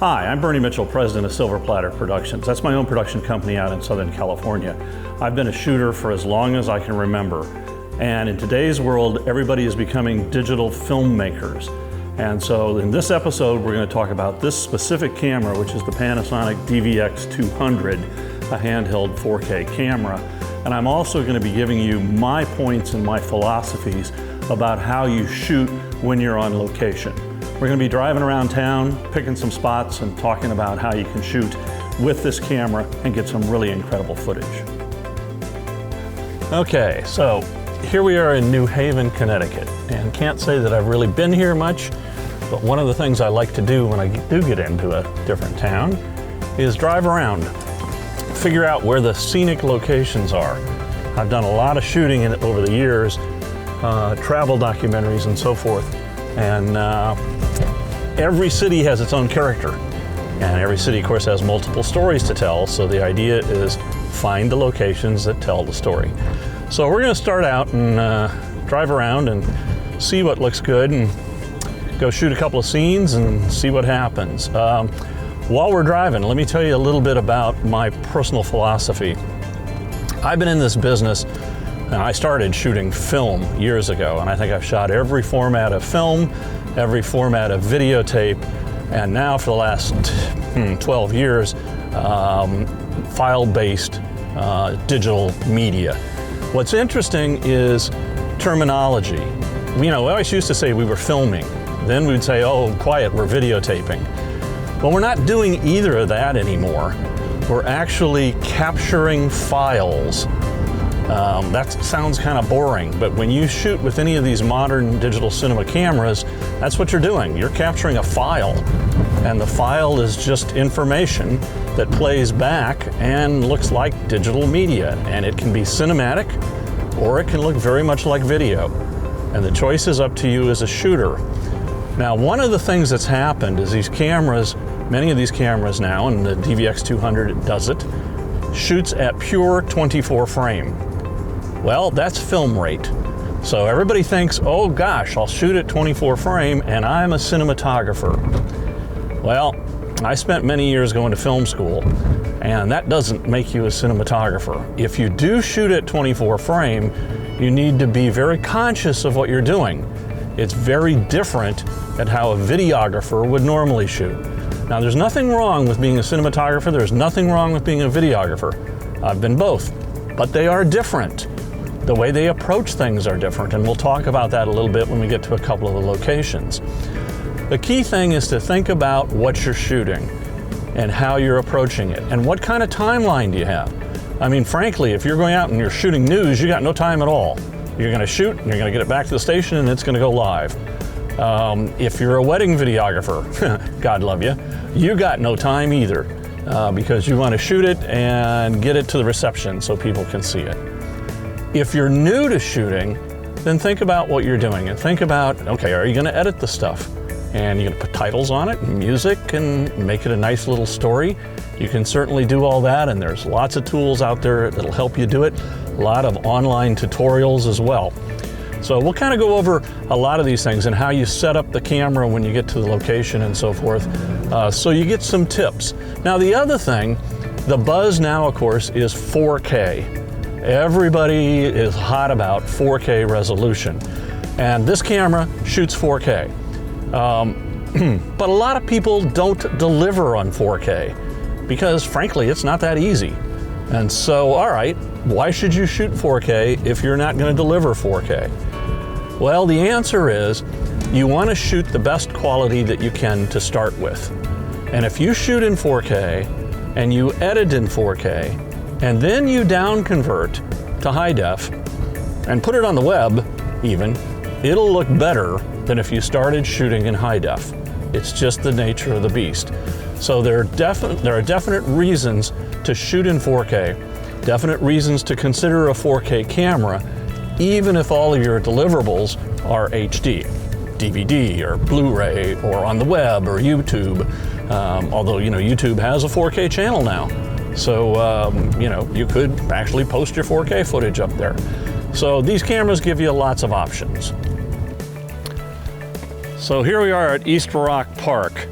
Hi, I'm Bernie Mitchell, president of Silver Platter Productions. That's my own production company out in Southern California. I've been a shooter for as long as I can remember. And in today's world, everybody is becoming digital filmmakers. And so in this episode, we're going to talk about this specific camera, which is the Panasonic DVX200, a handheld 4K camera. And I'm also going to be giving you my points and my philosophies about how you shoot when you're on location. We're going to be driving around town, picking some spots, and talking about how you can shoot with this camera and get some really incredible footage. Okay, so here we are in New Haven, Connecticut, and can't say that I've really been here much, but one of the things I like to do when I do get into a different town is drive around, figure out where the scenic locations are. I've done a lot of shooting in it over the years, travel documentaries and so forth, and every city has its own character, and every city, of course, has multiple stories to tell, so the idea is find the locations that tell the story. So we're going to start out and drive around and see what looks good and go shoot a couple of scenes and see what happens. While we're driving, let me tell you a little bit about my personal philosophy. I've been in this business, and I started shooting film years ago, and I think I've shot every format of film, every format of videotape, and now for the last 12 years, file-based digital media. What's interesting is terminology. You know, we always used to say we were filming. Then we'd say, oh, quiet, we're videotaping. Well, we're not doing either of that anymore. We're actually capturing files. That sounds kind of boring, but when you shoot with any of these modern digital cinema cameras, that's what you're doing. You're capturing a file, and the file is just information that plays back and looks like digital media, and it can be cinematic or it can look very much like video, and the choice is up to you as a shooter. Now, one of the things that's happened is these cameras, many of these cameras now, and the DVX200 does it, shoots at pure 24 frame. Well, that's film rate. So everybody thinks, oh gosh, I'll shoot at 24 frame and I'm a cinematographer. Well, I spent many years going to film school, and that doesn't make you a cinematographer. If you do shoot at 24 frame, you need to be very conscious of what you're doing. It's very different at how a videographer would normally shoot. Now, there's nothing wrong with being a cinematographer. There's nothing wrong with being a videographer. I've been both, but they are different. The way they approach things are different, and we'll talk about that a little bit when we get to a couple of the locations. The key thing is to think about what you're shooting and how you're approaching it, and what kind of timeline do you have. I mean, frankly, if you're going out and you're shooting news, you got no time at all. You're going to shoot, and you're going to get it back to the station, and it's going to go live. If you're a wedding videographer, God love you, you got no time either, because you want to shoot it and get it to the reception so people can see it. If you're new to shooting, then think about what you're doing and think about, okay, are you going to edit the stuff? And you're going to put titles on it and music and make it a nice little story. You can certainly do all that, and there's lots of tools out there that'll help you do it. A lot of online tutorials as well. So we'll kind of go over a lot of these things and how you set up the camera when you get to the location and so forth, so you get some tips. Now, the other thing, the buzz now, of course, is 4K. Everybody is hot about 4K resolution, and this camera shoots 4K. But a lot of people don't deliver on 4K because, frankly, it's not that easy. And so, all right, why should you shoot 4K if you're not going to deliver 4K? Well, the answer is you want to shoot the best quality that you can to start with. And if you shoot in 4K and you edit in 4K, and then you down convert to high def and put it on the web even, it'll look better than if you started shooting in high def. It's just the nature of the beast. So there are definite reasons to shoot in 4K, definite reasons to consider a 4K camera, even if all of your deliverables are HD, DVD or Blu-ray or on the web or YouTube. Although, you know, YouTube has a 4K channel now. So, you know, you could actually post your 4K footage up there. So these cameras give you lots of options. So here we are at East Rock Park.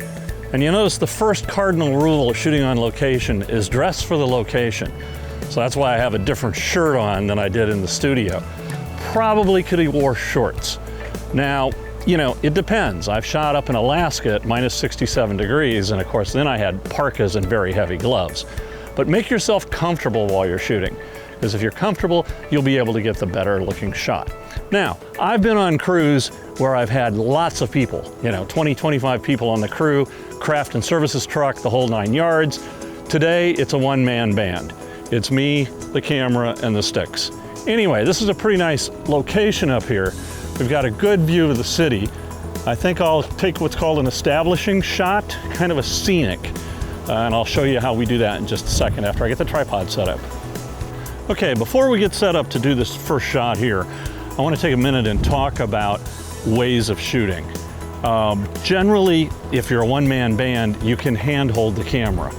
And you notice the first cardinal rule of shooting on location is dress for the location. So that's why I have a different shirt on than I did in the studio. Probably could have wore shorts. Now, you know, it depends. I've shot up in Alaska at minus 67 degrees, and of course then I had parkas and very heavy gloves. But make yourself comfortable while you're shooting, because if you're comfortable, you'll be able to get the better looking shot. Now, I've been on crews where I've had lots of people, you know, 20, 25 people on the crew, craft and services truck, the whole 9 yards. Today, it's a one-man band. It's me, the camera, and the sticks. Anyway, this is a pretty nice location up here. We've got a good view of the city. I think I'll take what's called an establishing shot, kind of a scenic, and I'll show you how we do that in just a second after I get the tripod set up. Okay, before we get set up to do this first shot here, I want to take a minute and talk about ways of shooting. Generally, if you're a one-man band, you can hand-hold the camera.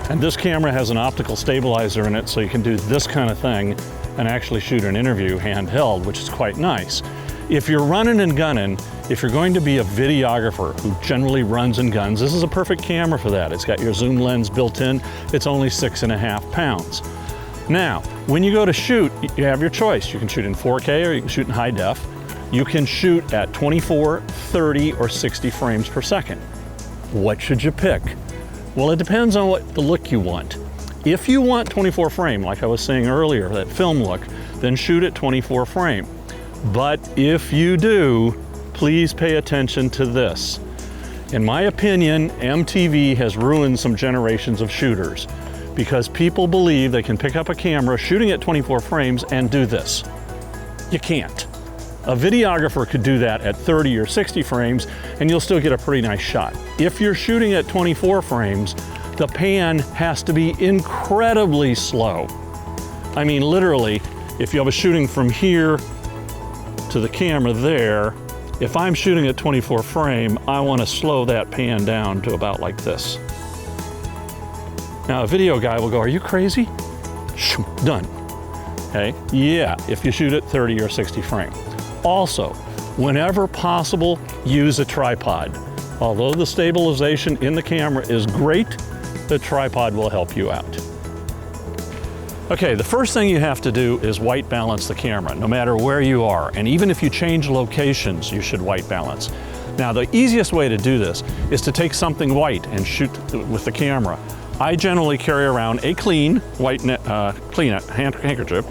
And this camera has an optical stabilizer in it, so you can do this kind of thing and actually shoot an interview handheld, which is quite nice. If you're running and gunning, if you're going to be a videographer who generally runs and guns, this is a perfect camera for that. It's got your zoom lens built in. It's only 6.5 pounds. Now, when you go to shoot, you have your choice. You can shoot in 4K or you can shoot in high def. You can shoot at 24, 30, or 60 frames per second. What should you pick? Well, it depends on what the look you want. If you want 24 frame, like I was saying earlier, that film look, then shoot at 24 frame. But if you do, please pay attention to this. In my opinion, MTV has ruined some generations of shooters because people believe they can pick up a camera shooting at 24 frames and do this. You can't. A videographer could do that at 30 or 60 frames and you'll still get a pretty nice shot. If you're shooting at 24 frames, the pan has to be incredibly slow. I mean, literally, if you have a shooting from here to the camera there, if I'm shooting at 24 frame, I want to slow that pan down to about like this. Now a video guy will go, are you crazy? Done. Okay, yeah, if you shoot at 30 or 60 frame. Also, whenever possible, use a tripod. Although the stabilization in the camera is great, the tripod will help you out. Okay, the first thing you have to do is white balance the camera, no matter where you are. And even if you change locations, you should white balance. Now, the easiest way to do this is to take something white and shoot with the camera. I generally carry around a clean white handkerchief,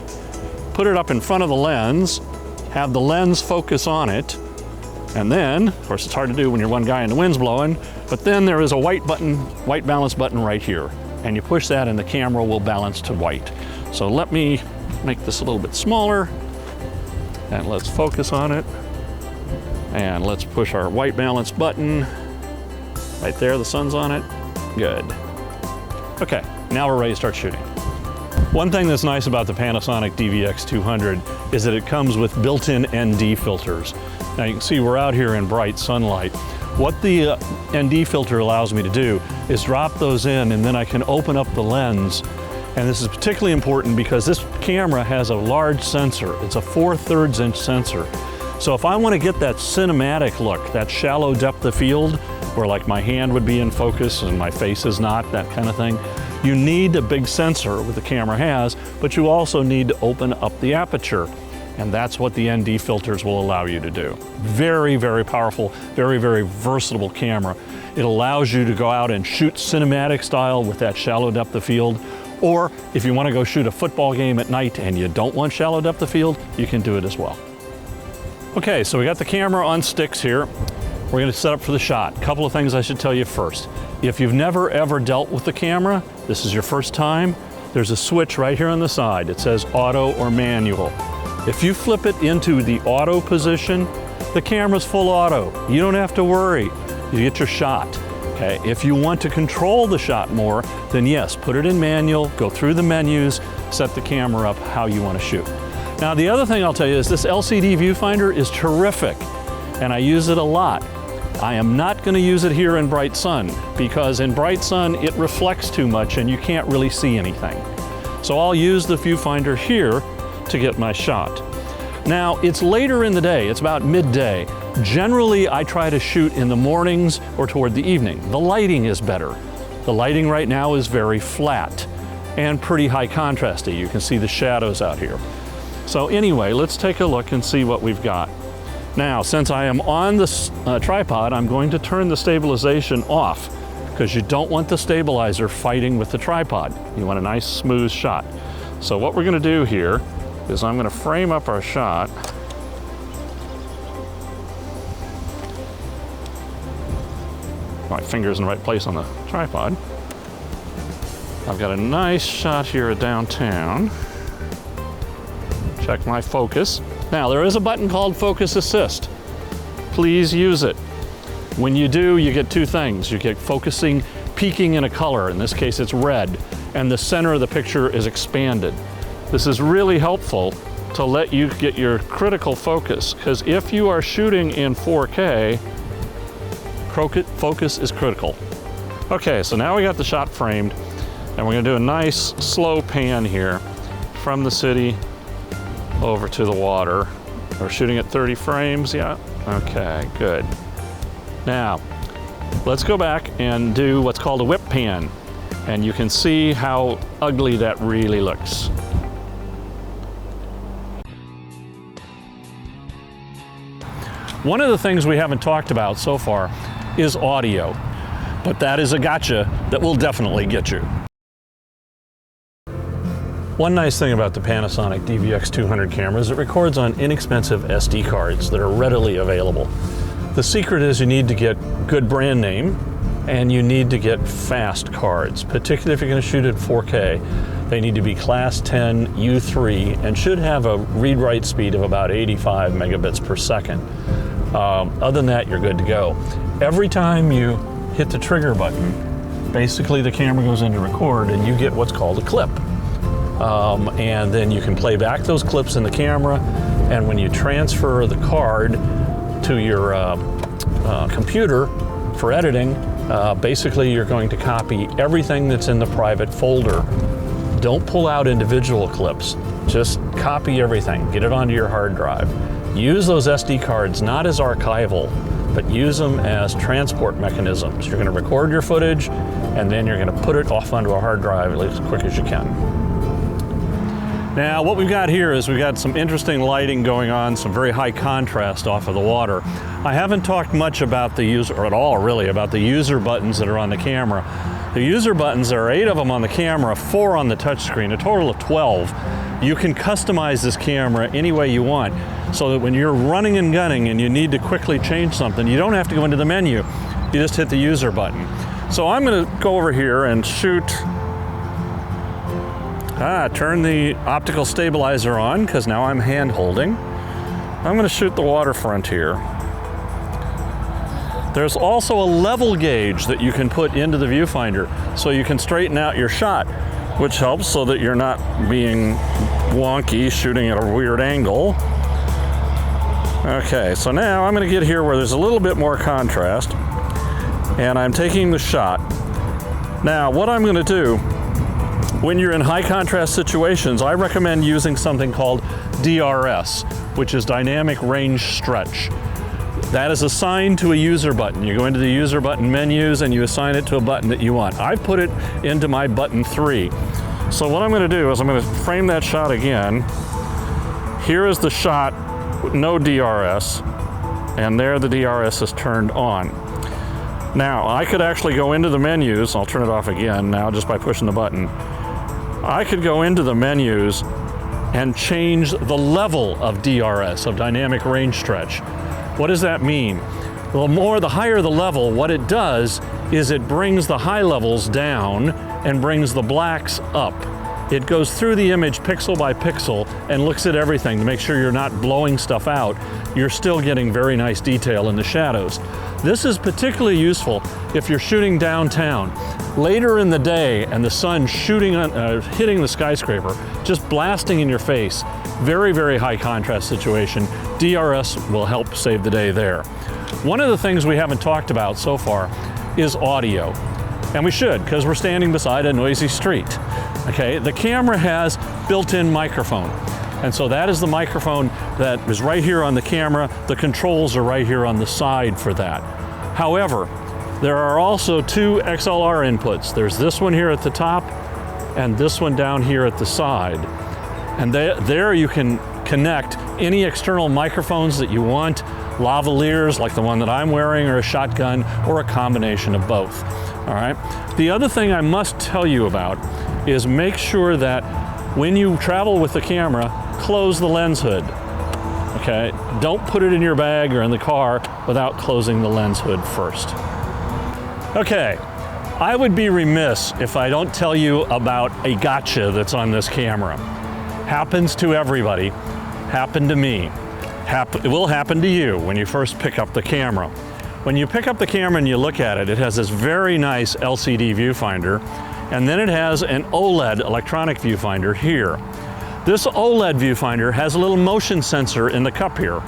put it up in front of the lens, have the lens focus on it, and then, of course it's hard to do when you're one guy and the wind's blowing, but then there is a white balance button right here. And you push that and the camera will balance to white. So let me make this a little bit smaller and let's focus on it. And let's push our white balance button. Right there, the sun's on it. Good. Okay, now we're ready to start shooting. One thing that's nice about the Panasonic DVX200 is that it comes with built-in ND filters. Now you can see we're out here in bright sunlight. What the ND filter allows me to do is drop those in and then I can open up the lens. And this is particularly important because this camera has a large sensor. It's a 4/3 inch sensor. So if I want to get that cinematic look, that shallow depth of field, where like my hand would be in focus and my face is not, that kind of thing, you need a big sensor, what the camera has, but you also need to open up the aperture. And that's what the ND filters will allow you to do. Very, very powerful, very, very versatile camera. It allows you to go out and shoot cinematic style with that shallow depth of field. Or if you want to go shoot a football game at night and you don't want shallow depth of field, you can do it as well. Okay, so we got the camera on sticks here. We're going to set up for the shot. A couple of things I should tell you first. If you've never ever dealt with the camera, this is your first time, there's a switch right here on the side. It says auto or manual. If you flip it into the auto position, the camera's full auto. You don't have to worry. You get your shot. Okay, if you want to control the shot more, then yes, put it in manual, go through the menus, set the camera up how you want to shoot. Now the other thing I'll tell you is this LCD viewfinder is terrific and I use it a lot. I am not going to use it here in bright sun because in bright sun it reflects too much and you can't really see anything. So I'll use the viewfinder here to get my shot. Now it's later in the day, it's about midday. Generally, I try to shoot in the mornings or toward the evening. The lighting is better. The lighting right now is very flat and pretty high contrasty. You can see the shadows out here. So anyway, let's take a look and see what we've got. Now, since I am on this tripod, I'm going to turn the stabilization off because you don't want the stabilizer fighting with the tripod. You want a nice smooth shot. So what we're going to do here is I'm going to frame up our shot. My finger's in the right place on the tripod. I've got a nice shot here of downtown. Check my focus. Now, there is a button called Focus Assist. Please use it. When you do, you get two things. You get focusing, peaking in a color. In this case, it's red, and the center of the picture is expanded. This is really helpful to let you get your critical focus, because if you are shooting in 4K, focus is critical. Okay, so now we got the shot framed, and we're gonna do a nice slow pan here from the city over to the water. We're shooting at 30 frames, yeah? Okay, good. Now, let's go back and do what's called a whip pan, and you can see how ugly that really looks. One of the things we haven't talked about so far is audio, but that is a gotcha that will definitely get you. One nice thing about the Panasonic DVX200 camera is it records on inexpensive SD cards that are readily available. The secret is you need to get good brand name and you need to get fast cards, particularly if you're going to shoot at 4K. They need to be class 10 U3 and should have a read-write speed of about 85 megabits per second. Other than that, you're good to go. Every time you hit the trigger button, basically the camera goes into record and you get what's called a clip. And then you can play back those clips in the camera, and when you transfer the card to your computer for editing, basically you're going to copy everything that's in the private folder. Don't pull out individual clips, just copy everything, get it onto your hard drive. Use those SD cards not as archival, but use them as transport mechanisms. You're going to record your footage, and then you're going to put it off onto a hard drive as quick as you can. Now, what we've got here is we've got some interesting lighting going on, some very high contrast off of the water. I haven't talked much about the user, or at all really, about the user buttons that are on the camera. The user buttons, there are 8 of them on the camera, 4 on the touchscreen, a total of 12. You can customize this camera any way you want, so that when you're running and gunning and you need to quickly change something, you don't have to go into the menu. You just hit the user button. So I'm going to go over here and shoot. Turn the optical stabilizer on, because now I'm hand holding. I'm going to shoot the waterfront here. There's also a level gauge that you can put into the viewfinder, so you can straighten out your shot, which helps so that you're not being wonky shooting at a weird angle. Okay, so now I'm going to get here where there's a little bit more contrast, and I'm taking the shot. Now, what I'm going to do, when you're in high contrast situations, I recommend using something called DRS, which is Dynamic Range Stretch. That is assigned to a user button. You go into the user button menus and you assign it to a button that you want. I put it into my button 3. So what I'm going to do is I'm going to frame that shot again. Here is the shot with no DRS, and there the DRS is turned on. Now, I could actually go into the menus. I'll turn it off again now just by pushing the button. I could go into the menus and change the level of DRS, of Dynamic Range Stretch. What does that mean? The higher the level, what it does is it brings the high levels down and brings the blacks up. It goes through the image pixel by pixel and looks at everything to make sure you're not blowing stuff out. You're still getting very nice detail in the shadows. This is particularly useful if you're shooting downtown. Later in the day and the sun hitting the skyscraper, just blasting in your face, very, very high contrast situation. DRS will help save the day there. One of the things we haven't talked about so far is audio. And we should, because we're standing beside a noisy street. Okay, the camera has built-in microphone. And so that is the microphone that is right here on the camera. The controls are right here on the side for that. However, there are also two XLR inputs. There's this one here at the top and this one down here at the side. And there you can connect any external microphones that you want, lavaliers like the one that I'm wearing, or a shotgun, or a combination of both. All right. The other thing I must tell you about is make sure that when you travel with the camera, close the lens hood. Okay, don't put it in your bag or in the car without closing the lens hood first. Okay, I would be remiss if I don't tell you about a gotcha that's on this camera. Happens to everybody, happened to me. It will happen to you when you first pick up the camera. When you pick up the camera and you look at it, it has this very nice LCD viewfinder, and then it has an OLED electronic viewfinder here. This OLED viewfinder has a little motion sensor in the cup here,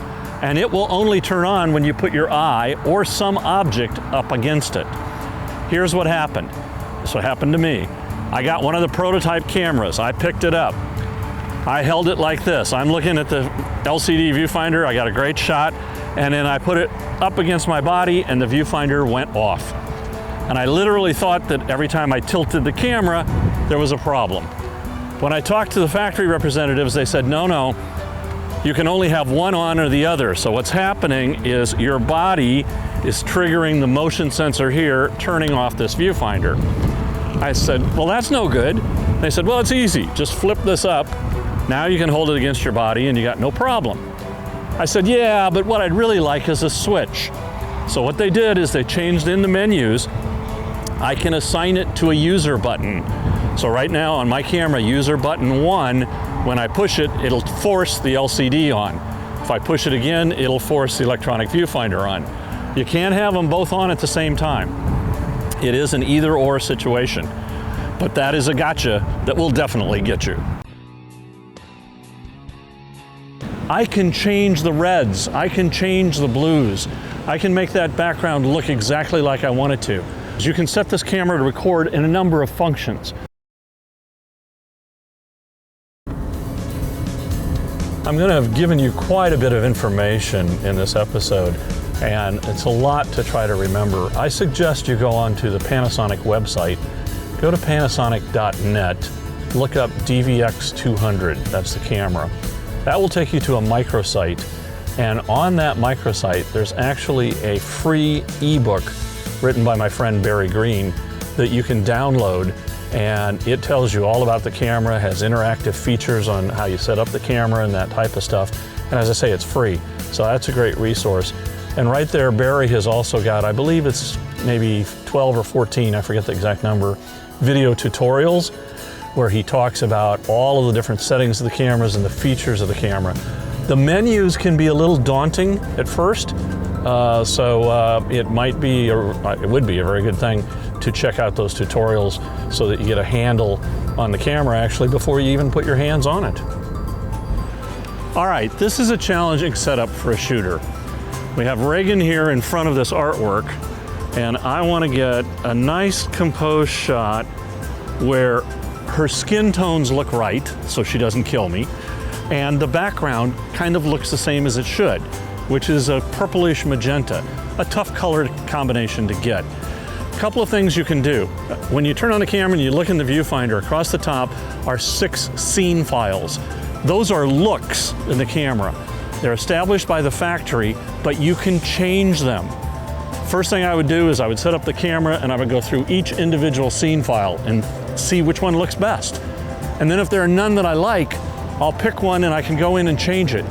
and it will only turn on when you put your eye or some object up against it. Here's what happened. This is what happened to me. I got one of the prototype cameras. I picked it up. I held it like this. I'm looking at the LCD viewfinder. I got a great shot, and then I put it up against my body and the viewfinder went off. And I literally thought that every time I tilted the camera, there was a problem. When I talked to the factory representatives, they said, no, you can only have one on or the other. So what's happening is your body is triggering the motion sensor here, turning off this viewfinder. I said, well, that's no good. They said, well, it's easy. Just flip this up. Now you can hold it against your body and you got no problem. I said, yeah, but what I'd really like is a switch. So what they did is they changed in the menus. I can assign it to a user button. So right now on my camera, user button 1, when I push it, it'll force the LCD on. If I push it again, it'll force the electronic viewfinder on. You can't have them both on at the same time. It is an either-or situation, but that is a gotcha that will definitely get you. I can change the reds, I can change the blues, I can make that background look exactly like I want it to. You can set this camera to record in a number of functions. I'm going to have given you quite a bit of information in this episode, and it's a lot to try to remember. I suggest you go onto the Panasonic website, go to Panasonic.net, look up DVX200, that's the camera. That will take you to a microsite, and on that microsite there's actually a free ebook written by my friend Barry Green that you can download, and it tells you all about the camera, has interactive features on how you set up the camera and that type of stuff. And as I say, it's free, so that's a great resource. And right there, Barry has also got, I believe it's maybe 12 or 14, I forget the exact number, video tutorials where he talks about all of the different settings of the cameras and the features of the camera. The menus can be a little daunting at first, so it might be, or it would be a very good thing to check out those tutorials so that you get a handle on the camera actually before you even put your hands on it. All right, this is a challenging setup for a shooter. We have Reagan here in front of this artwork, and I want to get a nice composed shot where her skin tones look right so she doesn't kill me, and the background kind of looks the same as it should, which is a purplish magenta, a tough color combination to get. A couple of things you can do. When you turn on the camera and you look in the viewfinder, across the top are 6 scene files. Those are looks in the camera. They're established by the factory, but you can change them. First thing I would do is I would set up the camera and I would go through each individual scene file and see which one looks best. And then if there are none that I like, I'll pick one and I can go in and change it.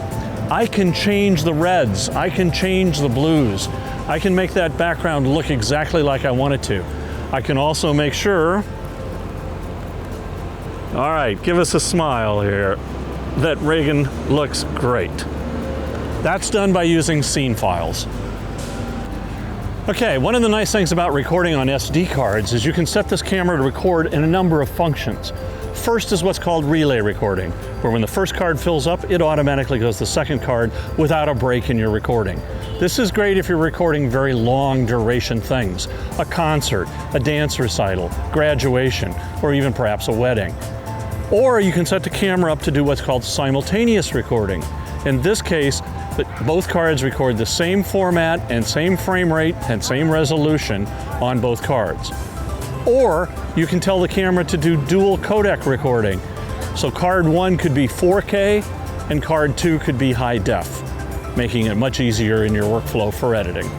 I can change the reds, I can change the blues. I can make that background look exactly like I want it to. I can also make sure, all right, give us a smile here, that Reagan looks great. That's done by using scene files. Okay, one of the nice things about recording on SD cards is you can set this camera to record in a number of functions. First is what's called relay recording, where when the first card fills up, it automatically goes to the second card without a break in your recording. This is great if you're recording very long duration things, a concert, a dance recital, graduation, or even perhaps a wedding. Or you can set the camera up to do what's called simultaneous recording. In this case, both cards record the same format and same frame rate and same resolution on both cards. Or you can tell the camera to do dual codec recording. So card 1 could be 4K and card 2 could be high def, making it much easier in your workflow for editing.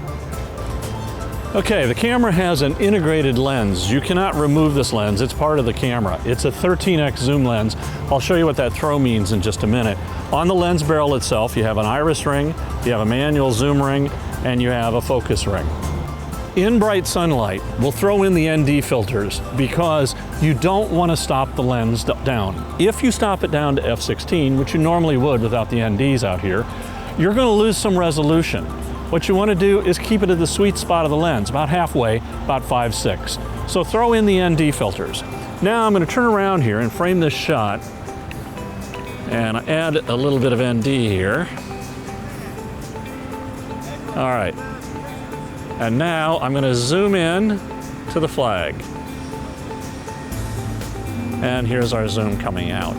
Okay, the camera has an integrated lens. You cannot remove this lens, it's part of the camera. It's a 13x zoom lens. I'll show you what that throw means in just a minute. On the lens barrel itself, you have an iris ring, you have a manual zoom ring, and you have a focus ring. In bright sunlight, we'll throw in the ND filters because you don't want to stop the lens down. If you stop it down to f16, which you normally would without the NDs out here, you're going to lose some resolution. What you want to do is keep it at the sweet spot of the lens, about halfway, about 5/6. So throw in the ND filters. Now I'm going to turn around here and frame this shot, and add a little bit of ND here. All right. And now I'm going to zoom in to the flag. And here's our zoom coming out.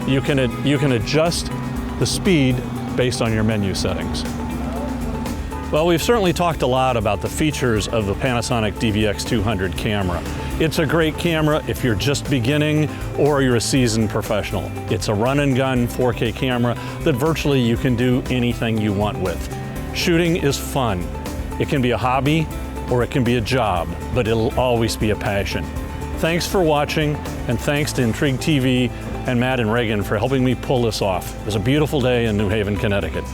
You can adjust the speed based on your menu settings. Well, we've certainly talked a lot about the features of the Panasonic DVX200 camera. It's a great camera if you're just beginning or you're a seasoned professional. It's a run and gun 4K camera that virtually you can do anything you want with. Shooting is fun. It can be a hobby or it can be a job, but it'll always be a passion. Thanks for watching, and thanks to Intrigue.TV and Matt and Reagan for helping me pull this off. It was a beautiful day in New Haven, Connecticut.